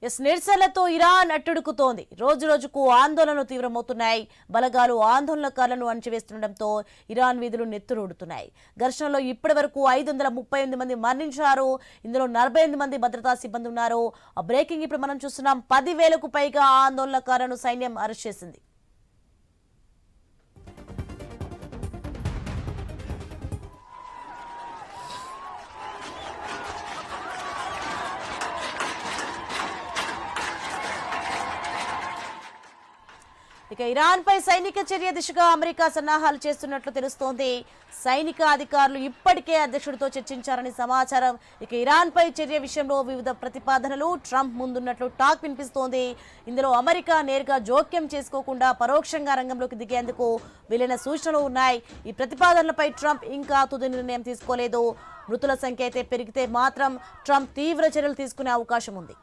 నిరసనలతో Iran అట్టుడుకుతోంది. రోజు రోజుకు ఆందోళనలు తీవ్రమవుతున్నాయి. బలగాలు ఆందోళనకారులను అణచివేస్తుండటంతో ఇరాన్ వీధులు నెత్తురుడుతున్నాయి. ఘర్షణలో ఇప్పటివరకు 538 మంది మరణించారు. ఇందులో 48 మంది భద్రతా సిబ్బంది ఉన్నారు. ఆ బ్రేకింగ్ ఇప్పుడు మనం చూస్తున్నాం. 10,000కు పైగా ఆందోళనకారులను సైన్యం అరెస్ట్ చేసింది. ఇక ఇరాన్ పై సైనిక చర్య దిశగా అమెరికా సన్నాహాలు చేస్తున్నట్లు తెలుస్తోంది. సైనిక అధికారులు ఇప్పటికే అధ్యక్షుడితో చర్చించారని సమాచారం. ఇక ఇరాన్ పై చర్య విషయంలో వివిధ ప్రతిపాదనలు ట్రంప్ ముందున్నట్లు టాక్ వినిపిస్తోంది. ఇందులో అమెరికా నేరుగా జోక్యం చేసుకోకుండా పరోక్షంగా రంగంలోకి దిగేందుకు వీలైన సూచనలు ఉన్నాయి. ఈ ప్రతిపాదనలపై ట్రంప్ ఇంకా తుది నిర్ణయం తీసుకోలేదు. మృతుల సంఖ్య అయితే పెరిగితే మాత్రం ట్రంప్ తీవ్ర చర్యలు తీసుకునే అవకాశం ఉంది.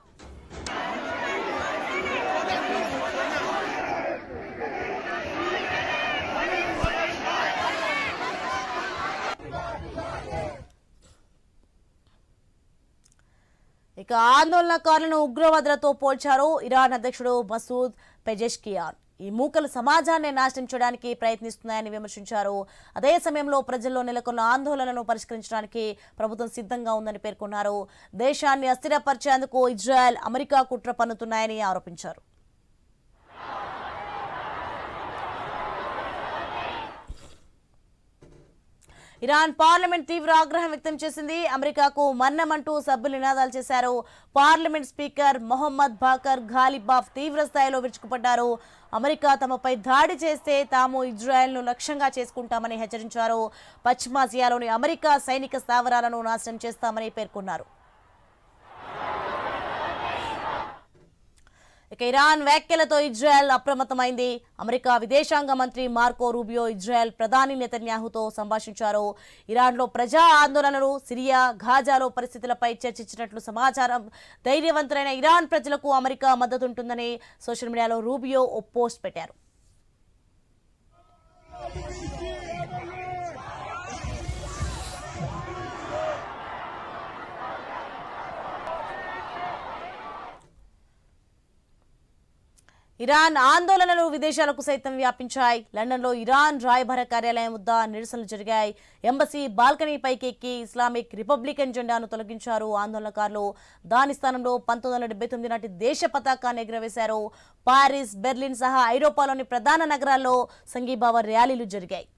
ఇక ఆందోళనకారులను ఉగ్రవాదులతో పోల్చారు ఇరాన్ అధ్యక్షుడు మసూద్ పెజెష్కియాన్. ఈ మూకలు సమాజాన్ని నాశనం చేయడానికి ప్రయత్నిస్తున్నాయని విమర్శించారు. అదే సమయంలో ప్రజల్లో నెలకొన్న ఆందోళనలను పరిష్కరించడానికి ప్రభుత్వం సిద్ధంగా ఉందని పేర్కొన్నారు. దేశాన్ని అస్థిరపరిచేందుకు ఇజ్రాయెల్, అమెరికా కుట్ర పన్నుతున్నాయని ఆరోపించారు. ఇరాన్ పార్లమెంట్ తీవ్ర ఆగ్రహం వ్యక్తం చేసింది. అమెరికాకు మన్నమంటూ సభ్యులు నినాదాలు చేశారు. పార్లమెంట్ స్పీకర్ మొహమ్మద్ బాకర్ ఘాలిబాఫ్ తీవ్ర స్థాయిలో విరుచుకుపడ్డారు. అమెరికా తమపై దాడి చేస్తే తాము ఇజ్రాయెల్ను లక్ష్యంగా చేసుకుంటామని హెచ్చరించారు. పశ్చిమాసియాలోని అమెరికా సైనిక స్థావరాలను నాశనం చేస్తామని పేర్కొన్నారు. ఇక ఇరాన్ వ్యాఖ్యలతో ఇజ్రాయెల్ అప్రమత్తమైంది. అమెరికా విదేశాంగ మంత్రి మార్కో రూబియో ఇజ్రాయెల్ ప్రధాని నెతన్యాహుతో సంభాషించారు. ఇరాన్లో ప్రజా ఆందోళనలు, సిరియా, గాజాలో పరిస్థితులపై చర్చించినట్లు సమాచారం. ధైర్యవంతులైన ఇరాన్ ప్రజలకు అమెరికా మద్దతుంటుందని సోషల్ మీడియాలో రూబియో ఓ పోస్ట్ పెట్టారు. ఇరాన్ ఆందోళనలు విదేశాలకు సైతం వ్యాపించాయి. లండన్లో ఇరాన్ రాయబార కార్యాలయం వద్ద నిరసనలు జరిగాయి. ఎంబసీ బాల్కనీ పైకి ఎక్కి ఇస్లామిక్ రిపబ్లికన్ జెండాను తొలగించారు ఆందోళనకారులు. దాని స్థానంలో 1979 నాటి దేశ పతాకాన్ని ఎగురవేశారు. పారిస్, బెర్లిన్ సహా ఐరోపాలోని ప్రధాన నగరాల్లో సంఘీభావ ర్యాలీలు జరిగాయి.